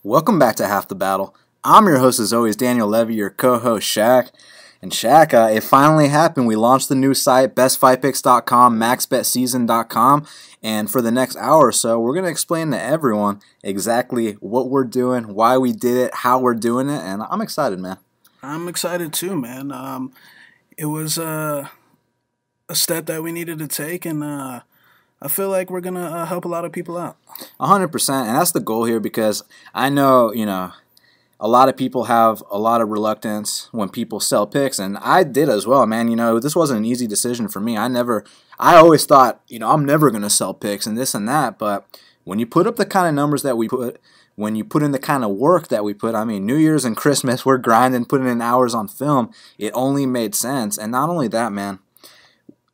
Welcome back to Half the Battle. I'm your host as always, Daniel Levi, your co-host Shaq. And Shaq, it finally happened. We launched the new site, bestfightpicks.com, maxbetseason.com. And for the next hour or so, we're going to explain to everyone exactly what we're doing, why we did it, how we're doing it. And I'm excited, man. I'm excited too, man. It was a step that we needed to take, and I feel like we're going to help a lot of people out. 100%. And that's the goal here because I know, a lot of people have a lot of reluctance when people sell picks, and I did as well, man. This wasn't an easy decision for me. I always thought, I'm never going to sell picks and this and that, but when you put up the kind of numbers that we put, when you put in the kind of work that we put, New Year's and Christmas, we're grinding, putting in hours on film, it only made sense. And not only that, man,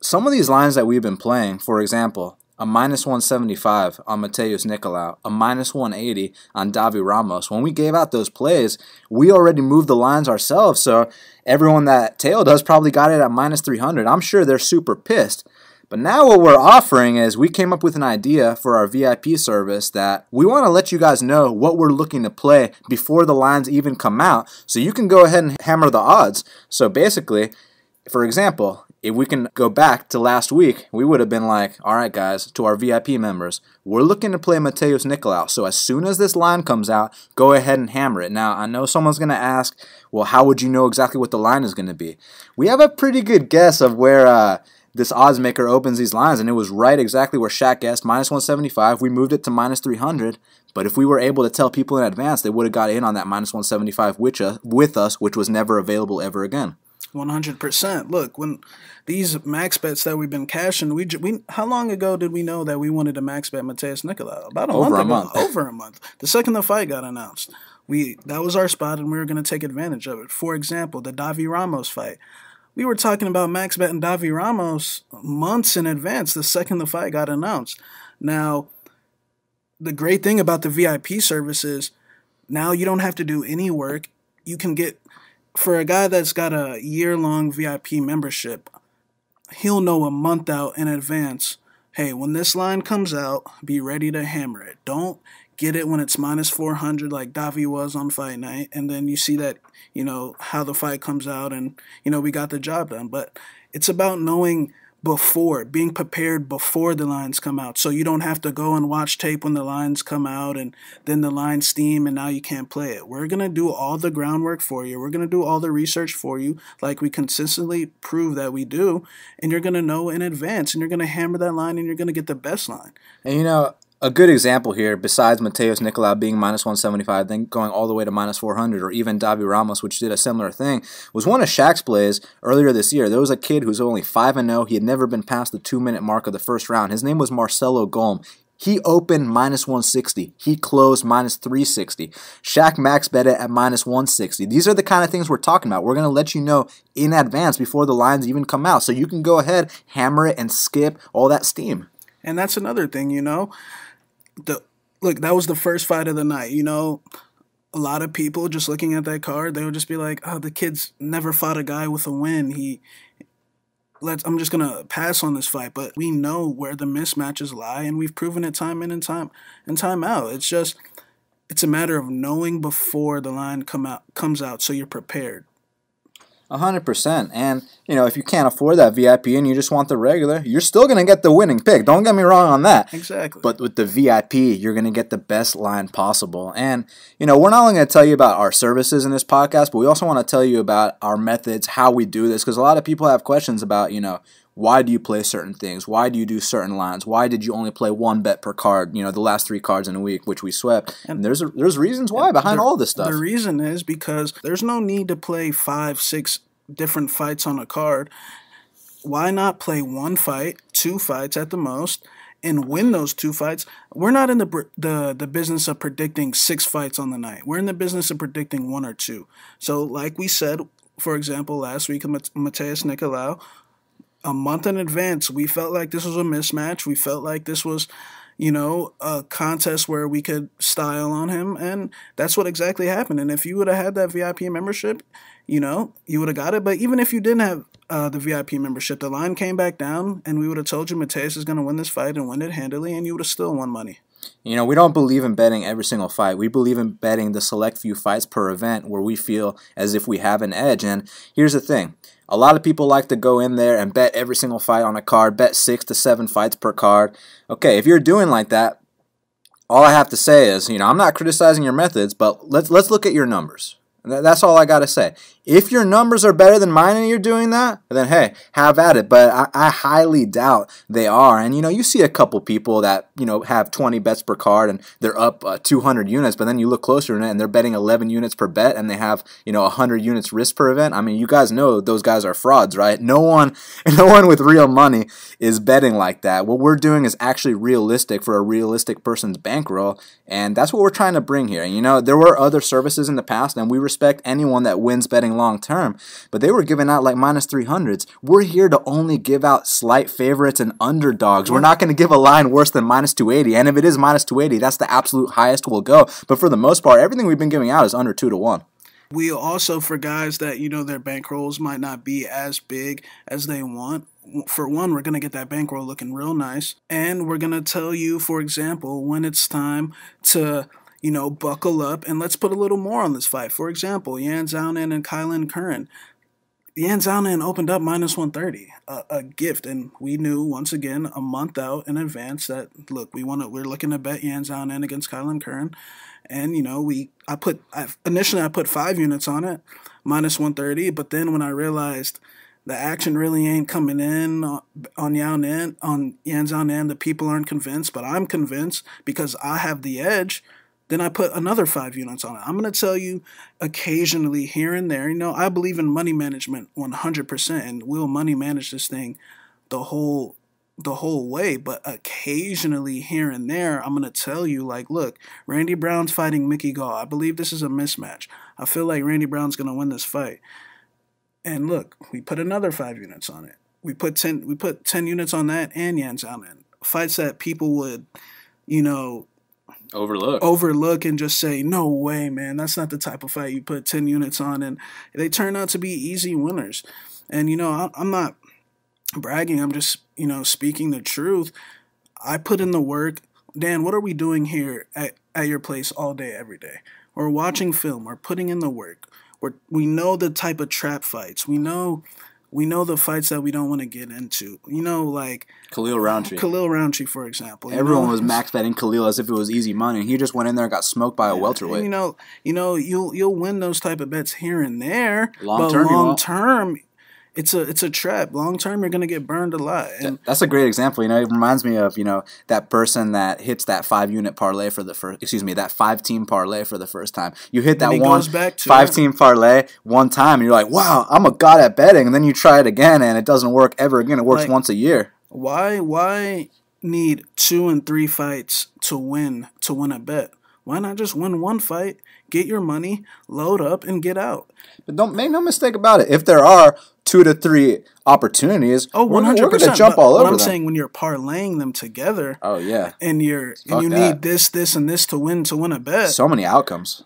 some of these lines that we've been playing, for example, a minus 175 on Matheus Nicolau, a minus 180 on Davi Ramos. When we gave out those plays, we already moved the lines ourselves, so everyone that tailed us probably got it at minus 300. I'm sure they're super pissed. But now what we're offering is we came up with an idea for our VIP service that we want to let you guys know what we're looking to play before the lines even come out, so you can go ahead and hammer the odds. So basically, for example, if we can go back to last week, we would have been like, all right, guys, to our VIP members, we're looking to play Matheus Nicolau. So as soon as this line comes out, go ahead and hammer it. Now, I know someone's going to ask, well, how would you know exactly what the line is going to be? We have a pretty good guess of where this odds maker opens these lines, and it was right exactly where Shaq guessed, minus 175. We moved it to minus 300. But if we were able to tell people in advance, they would have got in on that minus 175 with us, which was never available ever again. 100%. Look, when these max bets that we've been cashing, we how long ago did we know that we wanted to max bet Matheus Nicolau? About a month ago. Over a month. The second the fight got announced, that was our spot, and we were going to take advantage of it. For example, the Davi Ramos fight. We were talking about max betting Davi Ramos months in advance. The second the fight got announced. Now, the great thing about the VIP service is now you don't have to do any work. You can get, for a guy that's got a year-long VIP membership, he'll know a month out in advance, hey, when this line comes out, be ready to hammer it. Don't get it when it's minus 400 like Davi was on fight night, and then you see that, how the fight comes out and, we got the job done. But it's about knowing before, being prepared before the lines come out, so you don't have to go and watch tape when the lines come out and then the lines steam and now you can't play it. We're going to do all the groundwork for you. We're going to do all the research for you like we consistently prove that we do, and you're going to know in advance, and you're going to hammer that line, and you're going to get the best line. And a good example here, besides Matheus Nicolau being minus 175, then going all the way to minus 400, or even Davi Ramos, which did a similar thing, was one of Shaq's plays earlier this year. There was a kid who's only 5-0. He had never been past the 2-minute mark of the first round. His name was Marcelo Golm. He opened minus 160. He closed minus 360. Shaq max bet it at minus 160. These are the kind of things we're talking about. We're going to let you know in advance before the lines even come out, so you can go ahead, hammer it, and skip all that steam. And that's another thing, Look, that was the first fight of the night. A lot of people just looking at that card, they would just be like, oh, the kid's never fought a guy with a win. I'm just going to pass on this fight. But we know where the mismatches lie, and we've proven it time in and time out. It's a matter of knowing before the line comes out so you're prepared. 100%. And, if you can't afford that VIP and you just want the regular, you're still going to get the winning pick. Don't get me wrong on that. Exactly. But with the VIP, you're going to get the best line possible. And, we're not only going to tell you about our services in this podcast, but we also want to tell you about our methods, how we do this, because a lot of people have questions about, why do you play certain things? Why do you do certain lines? Why did you only play one bet per card, the last 3 cards in a week, which we swept? And there's reasons why behind all this stuff. The reason is because there's no need to play 5, 6 different fights on a card. Why not play one fight, 2 fights at the most, and win those 2 fights? We're not in the business of predicting 6 fights on the night. We're in the business of predicting 1 or 2. So like we said, for example, last week of Matheus Nicolau, a month in advance, we felt like this was a mismatch. We felt like this was, a contest where we could style on him, and that's what exactly happened. And if you would have had that VIP membership, you would have got it. But even if you didn't have the VIP membership, the line came back down, and we would have told you Matheus is going to win this fight and win it handily, and you would have still won money. You know, we don't believe in betting every single fight. We believe in betting the select few fights per event where we feel as if we have an edge. And here's the thing. A lot of people like to go in there and bet every single fight on a card, bet 6 to 7 fights per card. Okay, if you're doing like that, all I have to say is, I'm not criticizing your methods, but let's look at your numbers. That's all I got to say. If your numbers are better than mine and you're doing that, then hey, have at it. But I highly doubt they are. And, you see a couple people that, have 20 bets per card and they're up 200 units, but then you look closer in it and they're betting 11 units per bet and they have, 100 units risk per event. I mean, you guys know those guys are frauds, right? No one with real money is betting like that. What we're doing is actually realistic for a realistic person's bankroll, and that's what we're trying to bring here. There were other services in the past, and we respect anyone that wins betting long term, but they were giving out like minus 300s. We're here to only give out slight favorites and underdogs. We're not going to give a line worse than minus 280, and if it is minus 280, that's the absolute highest we'll go. But for the most part, everything we've been giving out is under 2 to 1. We also, for guys that, their bankrolls might not be as big as they want, for one, we're going to get that bankroll looking real nice, and we're going to tell you, for example, when it's time to buckle up, and let's put a little more on this fight. For example, Yan Xiaonan and Kylan Curran. Yan Xiaonan opened up minus 130, a gift, and we knew once again a month out in advance that look, we're looking to bet Yan Xiaonan against Kylan Curran, and initially I put 5 units on it, minus 130, but then when I realized the action really ain't coming in on Yan Xiaonan, the people aren't convinced, but I'm convinced because I have the edge. Then I put another 5 units on it. I'm going to tell you occasionally here and there, I believe in money management 100%, and we'll money manage this thing the whole way. But occasionally here and there, I'm going to tell you, like, look, Randy Brown's fighting Mickey Gall. I believe this is a mismatch. I feel like Randy Brown's going to win this fight. And look, we put another 5 units on it. We put 10 units on that and Yan Xiaonan. Fights that people would, overlook and just say, no way, man, that's not the type of fight you put 10 units on, and they turn out to be easy winners. And I'm not bragging, I'm just speaking the truth. I put in the work. Dan, what are we doing here at your place all day every day? We're watching film, we're putting in the work, we know the type of trap fights, we know the fights that we don't want to get into. Like Khalil Roundtree, for example. Everyone was max betting Khalil as if it was easy money. He just went in there and got smoked by a welterweight. And you'll win those type of bets here and there. Long term, it's a trap. Long term, you're gonna get burned a lot. And that's a great example. It reminds me of that person that hits that 5-unit parlay for the first. That 5-team parlay for the first time. You hit that one 5-team parlay one time, and you're like, wow, I'm a god at betting. And then you try it again, and it doesn't work ever again. It works once a year. Why need 2 and 3 fights to win a bet? Why not just win one fight, get your money, load up, and get out? But don't make no mistake about it. If there are 2 to 3 opportunities, 100%. We're going to jump all over them. I'm saying when you're parlaying them together, oh yeah, and you need this, and this to win a bet. So many outcomes.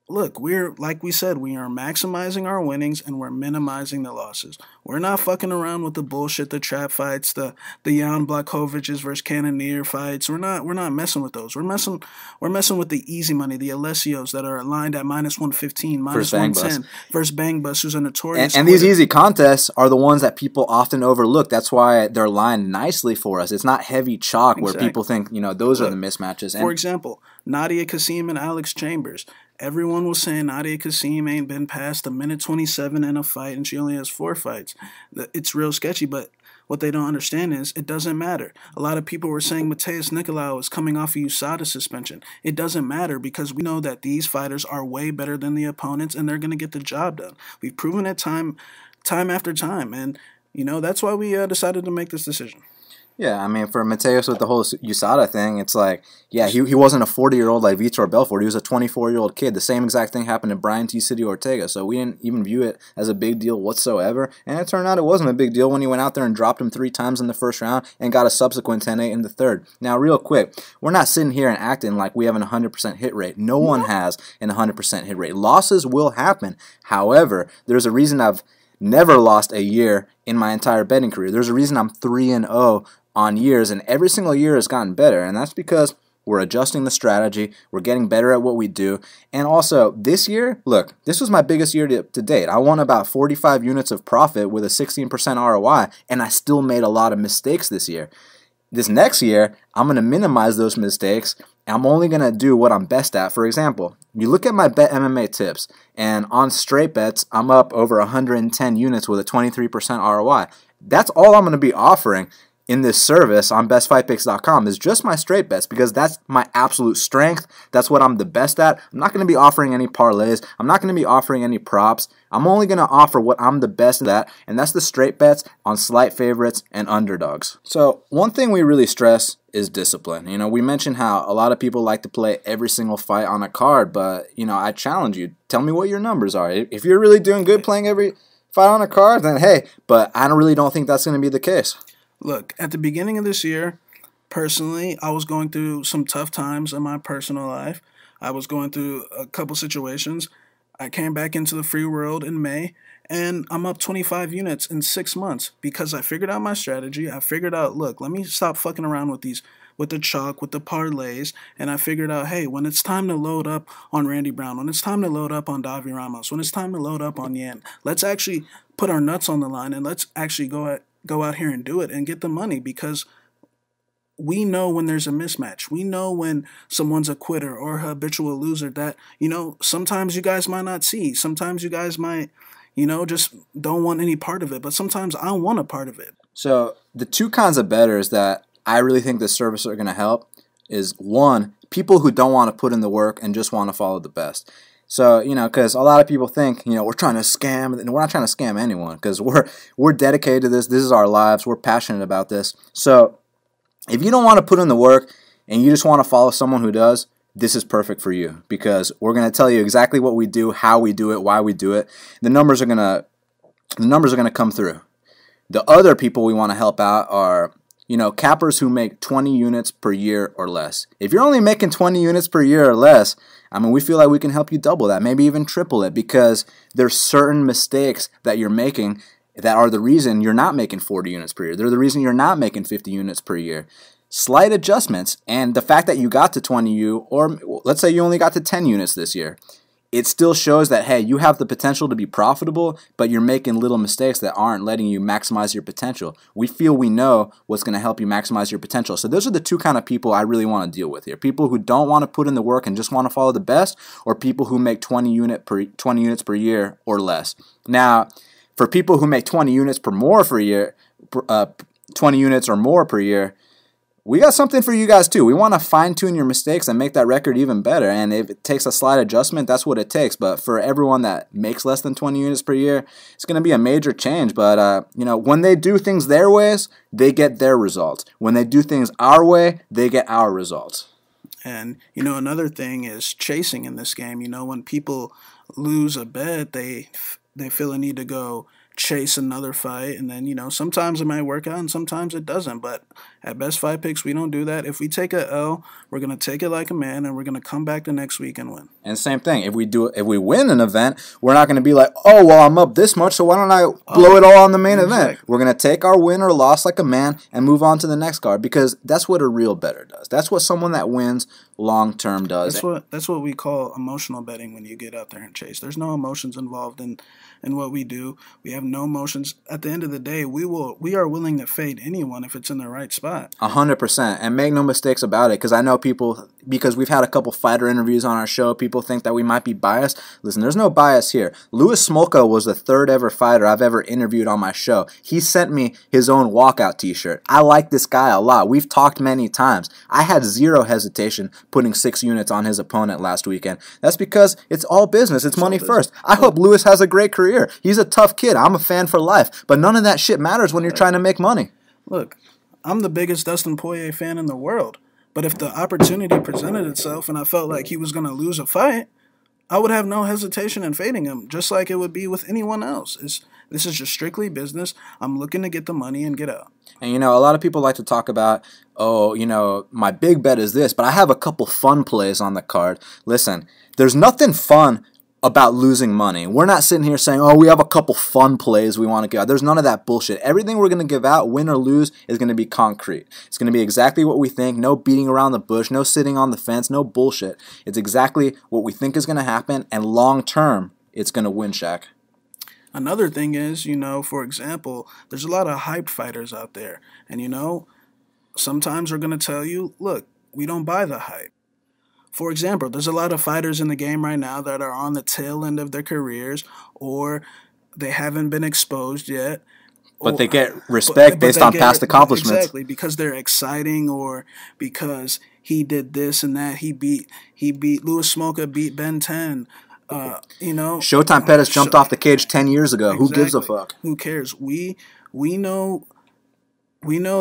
Look, like we said, we are maximizing our winnings and we're minimizing the losses. We're not fucking around with the bullshit, the trap fights, the Jan Blachowicz versus Cannonier fights. We're not messing with those. We're messing with the easy money, the Alessios that are aligned at minus 115, minus 110 versus Bang Bus, who's a notorious. And these easy contests are the ones that people often overlook. That's why they're lined nicely for us. It's not heavy chalk where people think those are the mismatches. For example, Nadia Kasim and Alex Chambers. Everyone was saying Nadia Kasim ain't been past the minute 27 in a fight, and she only has 4 fights. It's real sketchy, but what they don't understand is it doesn't matter. A lot of people were saying Mateus Nicolau is coming off a USADA suspension. It doesn't matter because we know that these fighters are way better than the opponents, and they're going to get the job done. We've proven it time after time, and that's why we decided to make this decision. Yeah, I mean, for Mateus with the whole USADA thing, it's like, yeah, he wasn't a 40-year-old like Vitor Belfort. He was a 24-year-old kid. The same exact thing happened to Brian T. City Ortega, so we didn't even view it as a big deal whatsoever. And it turned out it wasn't a big deal when he went out there and dropped him 3 times in the first round and got a subsequent 10-8 in the third. Now, real quick, we're not sitting here and acting like we have an 100% hit rate. No one has an 100% hit rate. Losses will happen. However, there's a reason I've never lost a year in my entire betting career. There's a reason I'm 3-0 on years, and every single year has gotten better, and that's because We're adjusting the strategy. We're getting better at what we do. And also, this year, look, this was my biggest year to date. I won about 45 units of profit with a 16% ROI, and I still made a lot of mistakes this year. This next year, I'm going to minimize those mistakes. I'm only going to do what I'm best at. For example, you look at my Bet MMA tips, and on straight bets, I'm up over 110 units with a 23% ROI. That's all I'm going to be offering in this service on bestfightpicks.com is just my straight bets because that's my absolute strength. That's what I'm the best at. I'm not going to be offering any parlays. I'm not going to be offering any props. I'm only going to offer what I'm the best at, and that's the straight bets on slight favorites and underdogs. So one thing we really stress is discipline. You know, we mentioned how a lot of people like to play every single fight on a card, but, you know, I challenge you. Tell me what your numbers are. If you're really doing good playing every fight on a card, then hey, but I really don't think that's going to be the case. Look, at the beginning of this year, personally, I was going through some tough times in my personal life. I was going through a couple situations. I came back into the free world in May, and I'm up 25 units in 6 months because I figured out my strategy. I figured out, look, let me stop fucking around with the chalk, with the parlays, and I figured out, hey, when it's time to load up on Randy Brown, when it's time to load up on Davi Ramos, when it's time to load up on Yan, let's actually put our nuts on the line and let's actually go out here and do it and get the money because we know when there's a mismatch. We know when someone's a quitter or a habitual loser that, you know, sometimes you guys might not see. Sometimes you guys might, you know, just don't want any part of it. But sometimes I want a part of it. So the two kinds of bettors that I really think this service are going to help is, one, people who don't want to put in the work and just want to follow the best. So, you know, because a lot of people think, you know, we're trying to scam, and we're not trying to scam anyone because we're dedicated to this. This is our lives. We're passionate about this. So if you don't want to put in the work and you just want to follow someone who does, this is perfect for you because we're going to tell you exactly what we do, how we do it, why we do it. The numbers are going to come through. The other people we want to help out are, you know, cappers who make 20 units per year or less. If you're only making 20 units per year or less, I mean, we feel like we can help you double that, maybe even triple it, because there's certain mistakes that you're making that are the reason you're not making 40 units per year. They're the reason you're not making 50 units per year. Slight adjustments, and the fact that you got to 20U, or let's say you only got to 10 units this year, it still shows that, hey, you have the potential to be profitable, but you're making little mistakes that aren't letting you maximize your potential. We feel we know what's going to help you maximize your potential. So those are the two kind of people I really want to deal with here. People who don't want to put in the work and just want to follow the best, or people who make 20 units per year or less. Now, for people who make 20 units or more per year, we got something for you guys too. We want to fine-tune your mistakes and make that record even better. And if it takes a slight adjustment, that's what it takes. But for everyone that makes less than 20 units per year, it's going to be a major change. But, you know, when they do things their ways, they get their results. When they do things our way, they get our results. And, you know, another thing is chasing in this game. You know, when people lose a bet, they feel a need to go chase another fight, and then, you know, sometimes it might work out and sometimes it doesn't. But at Best Fight Picks, we don't do that. If we take a L, we're going to take it like a man, and we're going to come back the next week and win. And same thing, if we win an event, we're not going to be like, oh, well, I'm up this much, so why don't I blow it all on the main event? We're going to take our win or loss like a man and move on to the next card, because that's what a real bettor does. That's what someone that wins long-term does. That's what we call emotional betting when you get out there and chase. There's no emotions involved in what we do. We have no emotions. At the end of the day, we are willing to fade anyone if it's in the right spot. 100%. And make no mistakes about it, because I know people, because we've had a couple fighter interviews on our show, people think that we might be biased. Listen, there's no bias here. Louis Smolka was the third ever fighter I've ever interviewed on my show. He sent me his own walkout t-shirt. I like this guy a lot. We've talked many times. I had zero hesitation putting 6 units on his opponent last weekend. That's because it's all business. It's money first. I hope Louis has a great career. He's a tough kid. I'm a fan for life. But none of that shit matters when you're trying to make money. Look, I'm the biggest Dustin Poirier fan in the world. But if the opportunity presented itself and I felt like he was going to lose a fight, I would have no hesitation in fading him, just like it would be with anyone else. This is just strictly business. I'm looking to get the money and get out. And, you know, a lot of people like to talk about, oh, you know, my big bet is this, but I have a couple fun plays on the card. Listen, there's nothing fun about losing money. We're not sitting here saying, oh, we have a couple fun plays we want to give out. There's none of that bullshit. Everything we're going to give out, win or lose, is going to be concrete. It's going to be exactly what we think. No beating around the bush, no sitting on the fence, no bullshit. It's exactly what we think is going to happen, and long term, it's going to win, Shaq. Another thing is, for example, there's a lot of hyped fighters out there. And, sometimes we're going to tell you, look, we don't buy the hype. For example, there's a lot of fighters in the game right now that are on the tail end of their careers, or they haven't been exposed yet. But they get respect based on past accomplishments. Exactly, because they're exciting, or because he did this and that. He beat Louis Smolka, beat Ben 10. Showtime Pettis jumped off the cage 10 years ago. Exactly. Who gives a fuck? Who cares? We know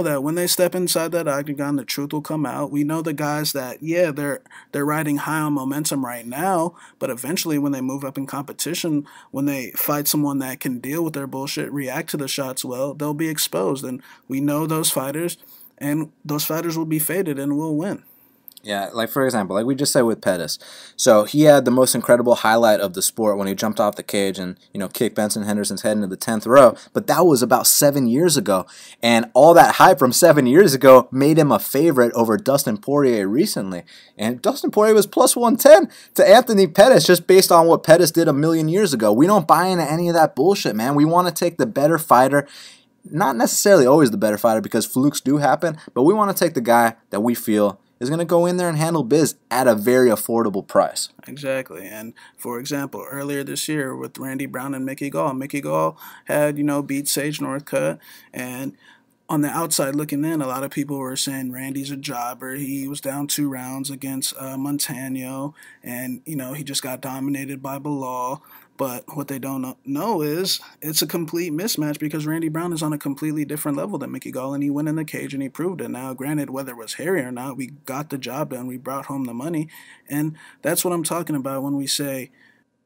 that when they step inside that octagon, the truth will come out. We know the guys that, yeah, they're riding high on momentum right now, but eventually when they move up in competition, when they fight someone that can deal with their bullshit, react to the shots well, they'll be exposed. And we know those fighters, and those fighters will be faded and will win. Yeah, like for example, like we just said with Pettis. So he had the most incredible highlight of the sport when he jumped off the cage and, kicked Benson Henderson's head into the 10th row. But that was about 7 years ago. And all that hype from 7 years ago made him a favorite over Dustin Poirier recently. And Dustin Poirier was plus 110 to Anthony Pettis just based on what Pettis did a million years ago. We don't buy into any of that bullshit, man. We want to take the better fighter. Not necessarily always the better fighter because flukes do happen, but we want to take the guy that we feel is going to go in there and handle biz at a very affordable price. Exactly. And for example, earlier this year with Randy Brown and Mickey Gall had, beat Sage Northcutt. And on the outside looking in, a lot of people were saying Randy's a jobber. He was down 2 rounds against Montano, and, he just got dominated by Bilal. But what they don't know is it's a complete mismatch because Randy Brown is on a completely different level than Mickey Gall, and he went in the cage and he proved it. Now, granted, whether it was hairy or not, we got the job done. We brought home the money, and that's what I'm talking about when we say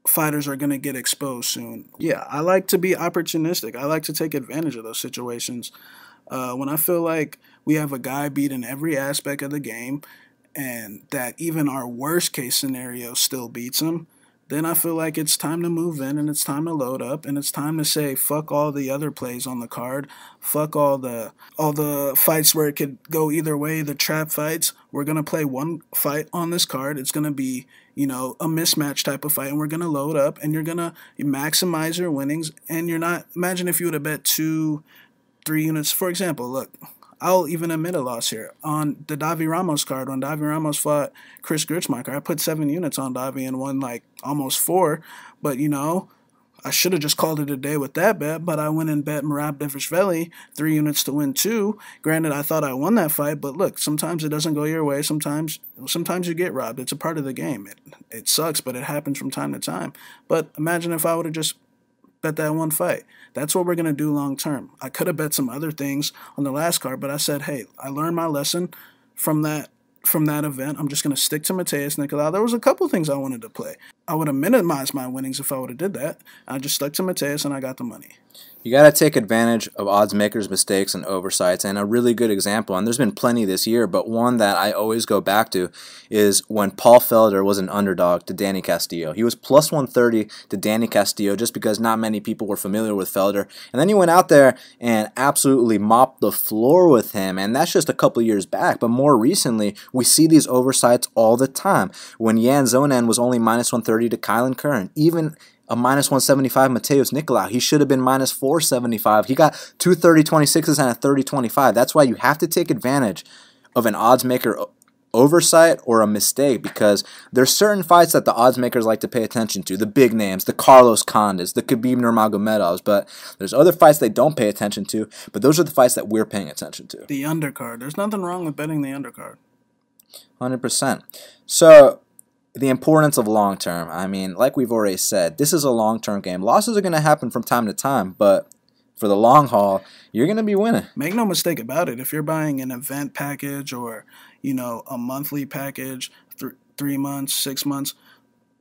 fighters are going to get exposed soon. Yeah, I like to be opportunistic. I like to take advantage of those situations. When I feel like we have a guy beat in every aspect of the game and that even our worst case scenario still beats him, then I feel like it's time to move in and it's time to load up and it's time to say fuck all the other plays on the card, fuck all the fights where it could go either way, the trap fights. We're going to play one fight on this card. It's going to be, a mismatch type of fight, and we're going to load up and you're going to maximize your winnings. And you're not, imagine if you would have bet 2-3 units. For example, look, I'll even admit a loss here. On the Davi Ramos card, when Davi Ramos fought Chris Grichmacher, I put 7 units on Davi and won almost 4. But, I should have just called it a day with that bet, but I went and bet Merab Dvalishvili 3 units to win 2. Granted, I thought I won that fight, but look, sometimes it doesn't go your way. Sometimes you get robbed. It's a part of the game. It sucks, but it happens from time to time. But imagine if I would have just bet that one fight. That's what we're going to do long term. I could have bet some other things on the last card, but I said, hey, I learned my lesson from that event. I'm just going to stick to Mateus Nicolau. There was a couple things I wanted to play. I would have minimized my winnings if I would have did that. I just stuck to Mateus and I got the money. You got to take advantage of odds makers' mistakes and oversights, and a really good example, and there's been plenty this year, but one that I always go back to is when Paul Felder was an underdog to Danny Castillo. He was plus 130 to Danny Castillo just because not many people were familiar with Felder, and then he went out there and absolutely mopped the floor with him, and that's just a couple years back, but more recently, we see these oversights all the time. When Yan Zonan was only minus 130 to Kylan Curran, even a minus 175 Mateus Nicolau. He should have been minus 475. He got 2 30-26s and a 30-25. That's why you have to take advantage of an odds maker oversight or a mistake, because there's certain fights that the odds makers like to pay attention to, the big names, the Carlos Condis, the Khabib Nurmagomedovs, but there's other fights they don't pay attention to, but those are the fights that we're paying attention to. The undercard. There's nothing wrong with betting the undercard. 100%. So the importance of long term. I mean, like we've already said, this is a long-term game. Losses are going to happen from time to time, but for the long haul, you're going to be winning. Make no mistake about it. If you're buying an event package or, a monthly package, 3 months, 6 months,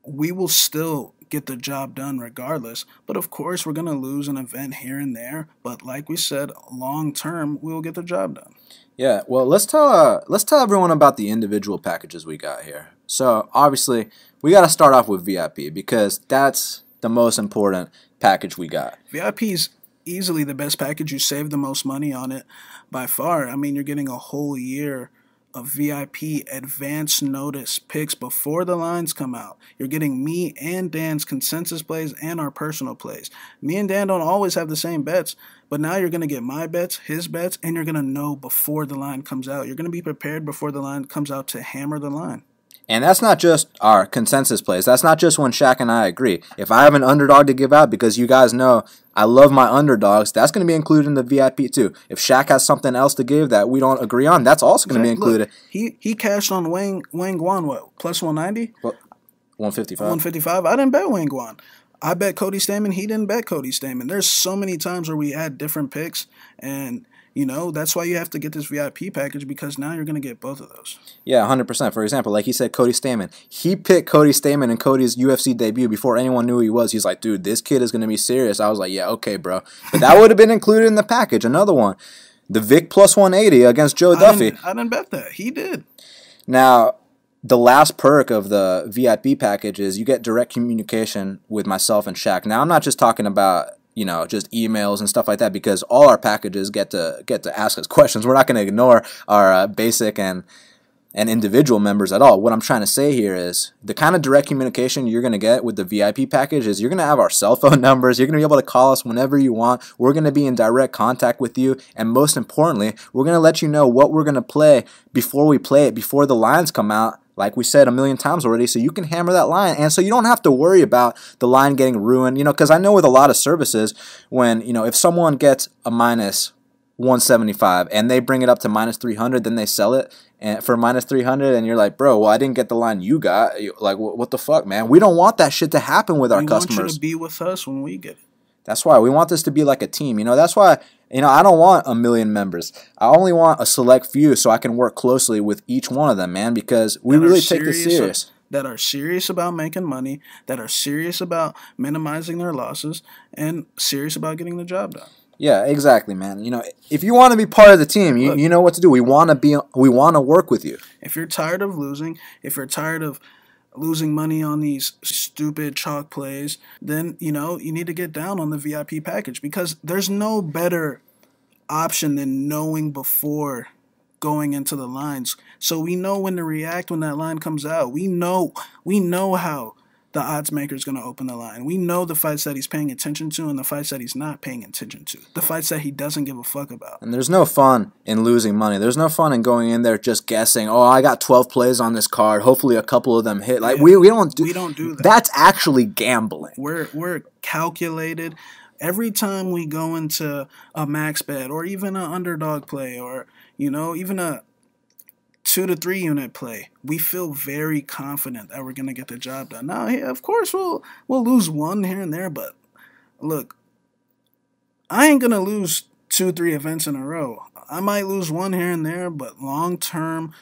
we will still get the job done regardless. But of course, we're going to lose an event here and there. But like we said, long term, we'll get the job done. Yeah, well, let's tell everyone about the individual packages we got here. So obviously we got to start off with VIP because that's the most important package we got. VIP is easily the best package. You save the most money on it by far. I mean, you're getting a whole year of VIP advance notice picks before the lines come out. You're getting me and Dan's consensus plays and our personal plays. Me and Dan don't always have the same bets, but now you're going to get my bets, his bets, and you're going to know before the line comes out. You're going to be prepared before the line comes out to hammer the line. And that's not just our consensus plays. That's not just when Shaq and I agree. If I have an underdog to give out, because you guys know I love my underdogs, that's going to be included in the VIP too. If Shaq has something else to give that we don't agree on, that's also going to be included. Look, he cashed on Wayne Guan, what, plus 190? Well, 155. 155. I didn't bet Wayne Guan. I bet Cody Stamen. He didn't bet Cody Stamen. There's so many times where we had different picks, and you know, that's why you have to get this VIP package, because now you're going to get both of those. Yeah, 100%. For example, like he said, Cody Stamen. He picked Cody Stamen in Cody's UFC debut before anyone knew who he was. He's like, dude, this kid is going to be serious. I was like, yeah, okay, bro. But that would have been included in the package. Another one, the Vic plus 180 against Joe Duffy. I didn't bet that. He did. Now, the last perk of the VIP package is you get direct communication with myself and Shaq. Now, I'm not just talking about, you know, just emails and stuff like that, because all our packages get to ask us questions. We're not going to ignore our basic and individual members at all. What I'm trying to say here is the kind of direct communication you're going to get with the VIP package is you're going to have our cell phone numbers. You're going to be able to call us whenever you want. We're going to be in direct contact with you. And most importantly, we're going to let you know what we're going to play before we play it, before the lines come out. Like we said a million times already, so you can hammer that line. And so you don't have to worry about the line getting ruined, you know, because I know with a lot of services, when, you know, if someone gets a minus 175 and they bring it up to minus 300, then they sell it and for minus 300, and you're like, bro, well, I didn't get the line you got. Like, what the fuck, man? We don't want that shit to happen with our customers. We want you to be with us when we get it. That's why we want this to be like a team. You know, that's why, you know, I don't want a million members. I only want a select few so I can work closely with each one of them, man, because we really take this serious. That are serious about making money, that are serious about minimizing their losses, and serious about getting the job done. Yeah, exactly, man. You know, if you want to be part of the team, you know what to do. We want to work with you. If you're tired of losing, if you're tired of losing money on these stupid chalk plays, then, you know, you need to get down on the VIP package, because there's no better option than knowing before going into the lines. So we know when to react when that line comes out. We know how the odds maker is going to open the line. We know the fights that he's paying attention to and the fights that he's not paying attention to. The fights that he doesn't give a fuck about. And there's no fun in losing money. There's no fun in going in there just guessing, oh, I got 12 plays on this card. Hopefully a couple of them hit. Like, yeah, we don't do that. That's actually gambling. We're calculated. Every time we go into a max bet or even an underdog play or, you know, even a 2 to 3 unit play, we feel very confident that we're going to get the job done. Now, yeah, of course, we'll lose one here and there, but look, I ain't going to lose 2-3 events in a row. I might lose one here and there, but long term,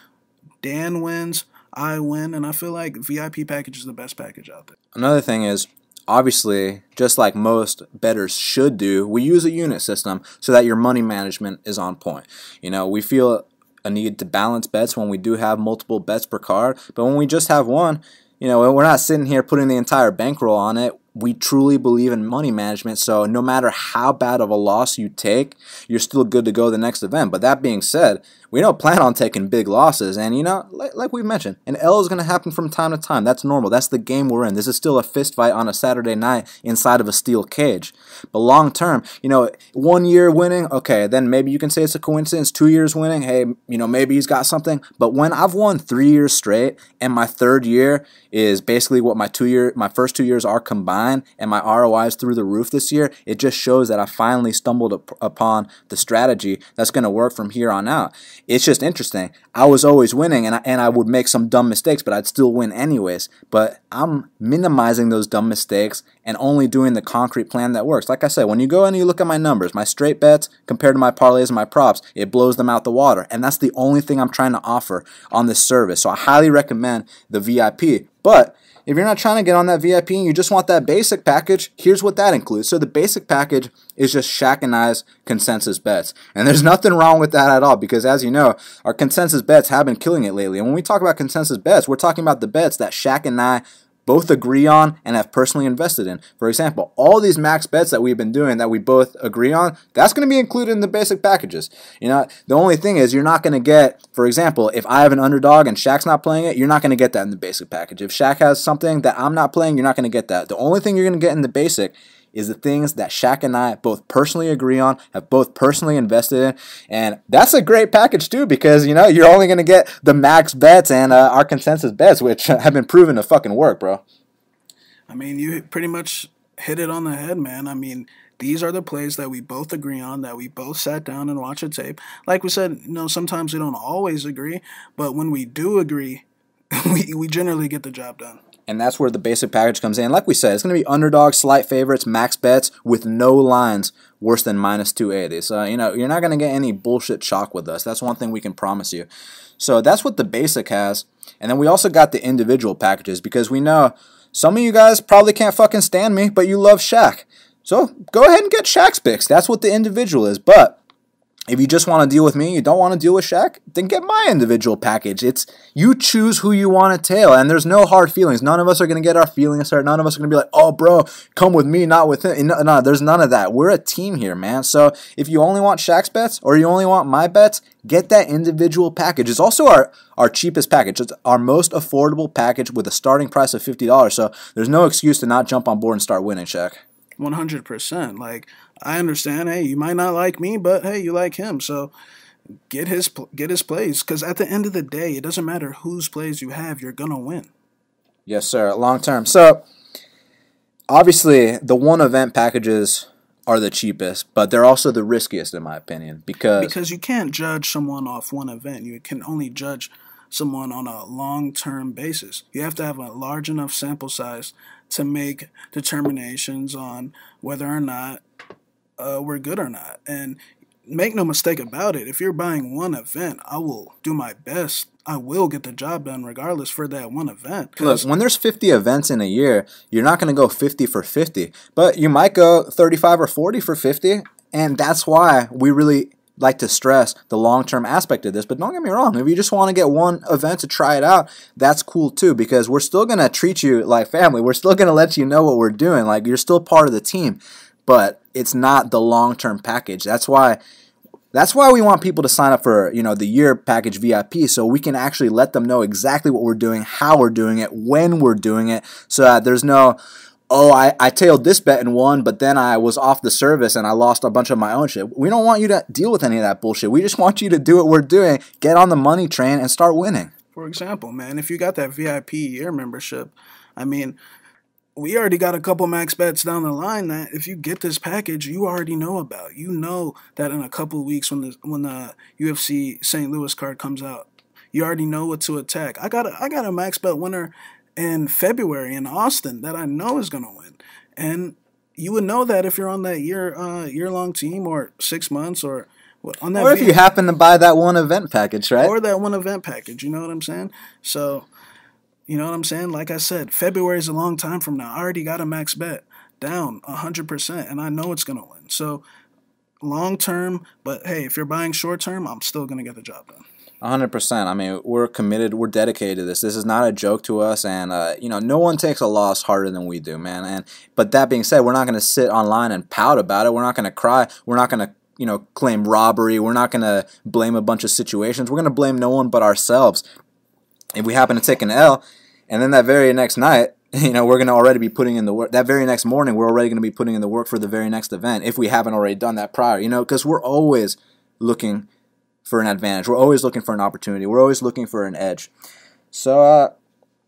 Dan wins, I win, and I feel like VIP package is the best package out there. Another thing is, obviously, just like most bettors should do, we use a unit system so that your money management is on point. You know, we feel a need to balance bets when we do have multiple bets per card, but when we just have one, you know, we're not sitting here putting the entire bankroll on it. We truly believe in money management, so no matter how bad of a loss you take, you're still good to go the next event. But that being said, we don't plan on taking big losses, and you know, like we've mentioned, an L is going to happen from time to time. That's normal. That's the game we're in. This is still a fist fight on a Saturday night inside of a steel cage. But long term, you know, 1 year winning, okay, then maybe you can say it's a coincidence. 2 years winning, hey, you know, maybe he's got something. But when I've won 3 years straight, and my third year is basically what my first 2 years are combined, and my ROI is through the roof this year, it just shows that I finally stumbled upon the strategy that's going to work from here on out. It's just interesting. I was always winning, and I would make some dumb mistakes, but I'd still win anyways. But I'm minimizing those dumb mistakes and only doing the concrete plan that works. Like I said, when you go and you look at my numbers, my straight bets compared to my parlays and my props, it blows them out the water. And that's the only thing I'm trying to offer on this service. So I highly recommend the VIP. But if you're not trying to get on that VIP and you just want that basic package, here's what that includes. So the basic package is just Shaq and I's consensus bets. And there's nothing wrong with that at all because, as you know, our consensus bets have been killing it lately. And when we talk about consensus bets, we're talking about the bets that Shaq and I both agree on and have personally invested in. For example, all these max bets that we've been doing that we both agree on, that's going to be included in the basic packages. You know, the only thing is you're not going to get, for example, if I have an underdog and Shaq's not playing it, you're not going to get that in the basic package. If Shaq has something that I'm not playing, you're not going to get that. The only thing you're going to get in the basic is the things that Shaq and I both personally agree on, have both personally invested in. And that's a great package too because, you know, you're only going to get the max bets and our consensus bets, which have been proven to fucking work, bro. I mean, you pretty much hit it on the head, man. I mean, these are the plays that we both agree on, that we both sat down and watched a tape. Like we said, you know, sometimes we don't always agree, but when we do agree, we generally get the job done. And that's where the basic package comes in. Like we said, it's going to be underdog, slight favorites, max bets with no lines worse than minus 280. So, you know, you're not going to get any bullshit chalk with us. That's one thing we can promise you. So that's what the basic has. And then we also got the individual packages because we know some of you guys probably can't fucking stand me, but you love Shaq. So go ahead and get Shaq's picks. That's what the individual is. But if you just want to deal with me, you don't want to deal with Shaq, then get my individual package. It's you choose who you want to tail, and there's no hard feelings. None of us are going to get our feelings hurt. None of us are going to be like, oh, bro, come with me, not with him. No, there's none of that. We're a team here, man. So if you only want Shaq's bets or you only want my bets, get that individual package. It's also our cheapest package. It's our most affordable package with a starting price of $50. So there's no excuse to not jump on board and start winning, Shaq. 100%. Like, I understand, hey, you might not like me, but hey, you like him. So get his plays, because at the end of the day, it doesn't matter whose plays you have, you're going to win. Yes, sir, long term. So obviously, the one event packages are the cheapest, but they're also the riskiest in my opinion because you can't judge someone off one event. You can only judge someone on a long-term basis. You have to have a large enough sample size to make determinations on whether or not we're good or not. And make no mistake about it, if you're buying one event, I will do my best. I will get the job done regardless for that one event. Look, when there's 50 events in a year, you're not going to go 50 for 50, but you might go 35 or 40 for 50, and that's why we really like to stress the long-term aspect of this. But don't get me wrong, if you just want to get one event to try it out, that's cool too, because we're still going to treat you like family. We're still going to let you know what we're doing. Like, you're still part of the team, but it's not the long-term package. That's why we want people to sign up for, you know, the year package VIP, so we can actually let them know exactly what we're doing, how we're doing it, when we're doing it, so that there's no, oh, I tailed this bet and won, but then I was off the service and I lost a bunch of my own shit. We don't want you to deal with any of that bullshit. We just want you to do what we're doing, get on the money train, and start winning. For example, man, if you got that VIP year membership, I mean, we already got a couple max bets down the line that if you get this package, you already know about. You know that in a couple of weeks when the UFC St. Louis card comes out, you already know what to attack. I got a max bet winner in February in Austin that I know is going to win. And you would know that if you're on that year-long team or 6 months or on that. Or if you happen to buy that one event package, right? Or that one event package, you know what I'm saying? So, you know what I'm saying? Like I said, February is a long time from now. I already got a max bet down 100%, and I know it's going to win. So, long term, but hey, if you're buying short term, I'm still going to get the job done. 100%. I mean, we're committed. We're dedicated to this. This is not a joke to us, and you know, no one takes a loss harder than we do, man. But that being said, we're not going to sit online and pout about it. We're not going to cry. We're not going to, you know, claim robbery. We're not going to blame a bunch of situations. We're going to blame no one but ourselves. If we happen to take an L, and then that very next night, you know, we're going to already be putting in the work. That very next morning, we're already going to be putting in the work for the very next event if we haven't already done that prior. You know, because we're always looking for an advantage. We're always looking for an opportunity. We're always looking for an edge. So,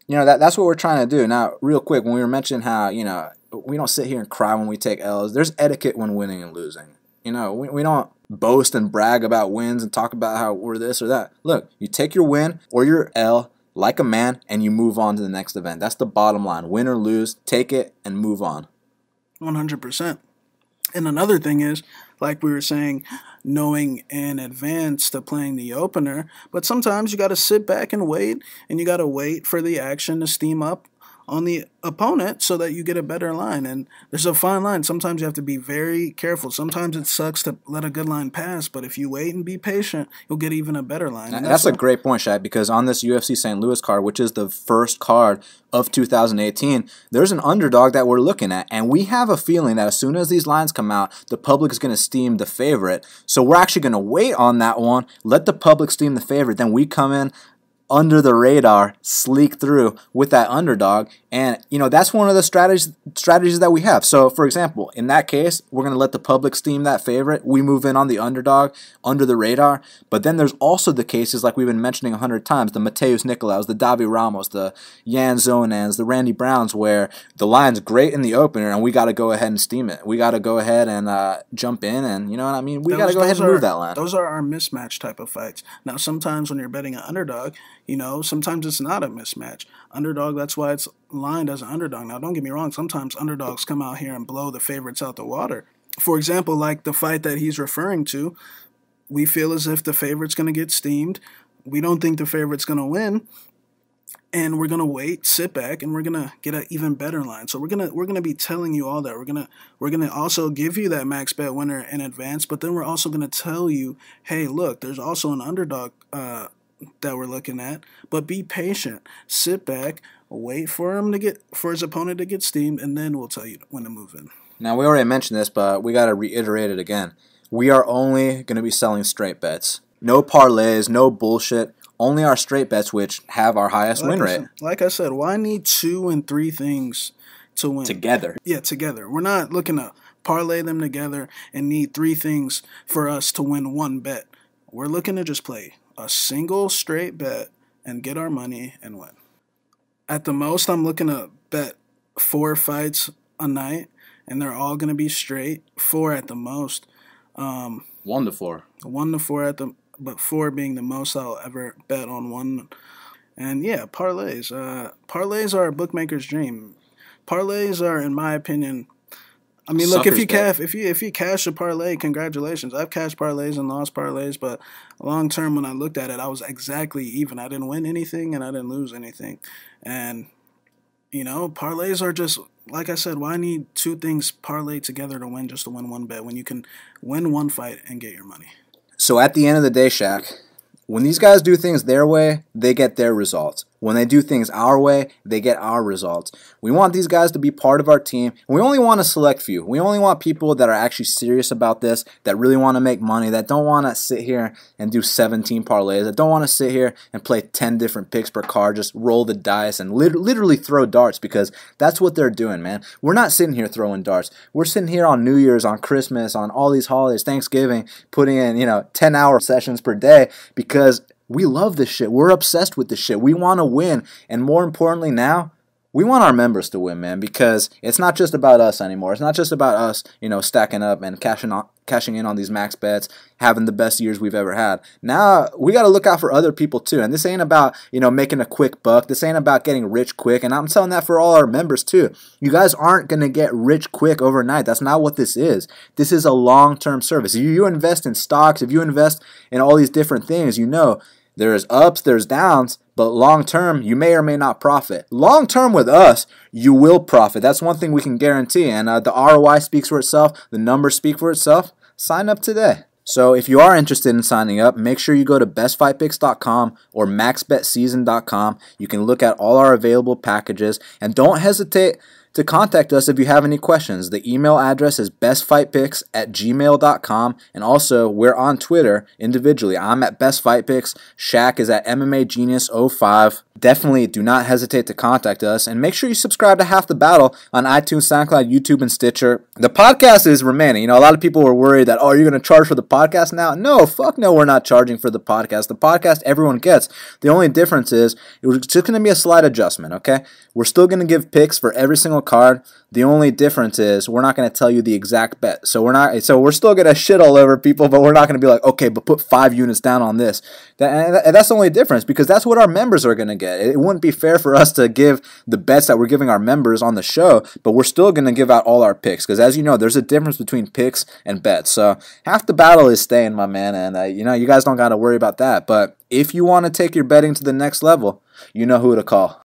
you know, that's what we're trying to do. Now, real quick, when we were mentioning how, you know, we don't sit here and cry when we take L's. There's etiquette when winning and losing. You know, we don't boast and brag about wins and talk about how we're this or that. Look, you take your win or your L like a man and you move on to the next event. That's the bottom line. Win or lose, take it and move on. 100%. And another thing is, like we were saying, knowing in advance to playing the opener, but sometimes you got to sit back and wait, and you got to wait for the action to steam up on the opponent so that you get a better line. And there's a fine line. Sometimes you have to be very careful. Sometimes it sucks to let a good line pass, but if you wait and be patient, you'll get even a better line. And that's a great point, Shaq, because on this UFC St. Louis card, which is the first card of 2018, there's an underdog that we're looking at, and we have a feeling that as soon as these lines come out, the public is going to steam the favorite. So we're actually going to wait on that one, let the public steam the favorite, then we come in under the radar, sleek through with that underdog. And, that's one of the strategies that we have. So, for example, in that case, we're going to let the public steam that favorite. We move in on the underdog, under the radar. But then there's also the cases like we've been mentioning 100 times, the Mateus Nicolaus, the Davi Ramos, the Yan Zonans, the Randy Browns, where the line's great in the opener and we got to go ahead and steam it. We got to go ahead and jump in, and, you know what I mean? We got to go ahead and move that line. Those are our mismatch type of fights. Now, sometimes when you're betting an underdog, sometimes it's not a mismatch. Underdog, that's why it's lined as an underdog. Now, don't get me wrong. Sometimes underdogs come out here and blow the favorites out the water. For example, like the fight that he's referring to, we feel as if the favorite's going to get steamed. We don't think the favorite's going to win. And we're going to wait, sit back, and we're going to get an even better line. So we're going to be telling you all that. We're going to also give you that max bet winner in advance, but then we're also going to tell you, hey, look, there's also an underdog that we're looking at, but be patient. Sit back, wait for his opponent to get steamed, and then we'll tell you when to move in. Now, we already mentioned this, but we got to reiterate it again. We are only going to be selling straight bets. No parlays, no bullshit. Only our straight bets, which have our highest win rate. Like I said, why need 2 and 3 things to win? Together. Yeah, together. We're not looking to parlay them together and need 3 things for us to win 1 bet. We're looking to just play a single straight bet and get our money and win. At the most, I'm looking to bet 4 fights a night, and they're all going to be straight. 4 at the most. 1 to 4. 1 to 4 but 4 being the most I'll ever bet on one. And yeah, parlays. Parlays are a bookmaker's dream. Parlays are, in my opinion, I mean, look, if you cash a parlay, congratulations. I've cashed parlays and lost parlays, but long term, when I looked at it, I was exactly even. I didn't win anything and I didn't lose anything. And parlays are just, like I said, why need 2 things parlayed together to win, just to win 1 bet when you can win 1 fight and get your money? So at the end of the day, Shaq, when these guys do things their way, they get their results. When they do things our way, they get our results. We want these guys to be part of our team. And we only want a select few. We only want people that are actually serious about this, that really want to make money, that don't want to sit here and do 17 parlays, that don't want to sit here and play 10 different picks per card, just roll the dice and literally throw darts, because that's what they're doing, man. We're not sitting here throwing darts. We're sitting here on New Year's, on Christmas, on all these holidays, Thanksgiving, putting in, 10-hour sessions per day because we love this shit. We're obsessed with this shit. We want to win. And more importantly now, we want our members to win, man, because it's not just about us anymore. It's not just about us, stacking up and cashing in on these max bets, having the best years we've ever had. Now, we got to look out for other people too. And this ain't about, making a quick buck. This ain't about getting rich quick. And I'm telling that for all our members too. You guys aren't going to get rich quick overnight. That's not what this is. This is a long-term service. If you invest in stocks, if you invest in all these different things, there's ups, there's downs, but long term, you may or may not profit. Long term with us, you will profit. That's one thing we can guarantee. And the ROI speaks for itself. The numbers speak for itself. Sign up today. So if you are interested in signing up, make sure you go to bestfightpicks.com or maxbetseason.com. You can look at all our available packages. And don't hesitate to contact us if you have any questions. The email address is bestfightpicks@gmail.com, and also we're on Twitter individually. I'm at bestfightpicks. Shaq is at MMAGenius05. Definitely do not hesitate to contact us, and make sure you subscribe to Half the Battle on iTunes, SoundCloud, YouTube, and Stitcher. The podcast is remaining. A lot of people were worried that, are you going to charge for the podcast now? No, fuck no, we're not charging for the podcast. The podcast everyone gets. The only difference is it's just going to be a slight adjustment, okay? We're still going to give picks for every single card. The only difference is we're not going to tell you the exact bet. So we're still going to shit all over people, but we're not going to be like, okay, but put 5 units down on this. And that's the only difference, because that's what our members are going to get. It wouldn't be fair for us to give the bets that we're giving our members on the show, but we're still going to give out all our picks, because as you know, there's a difference between picks and bets. So Half the Battle is staying, my man, and you guys don't got to worry about that. But if you want to take your betting to the next level, you know who to call.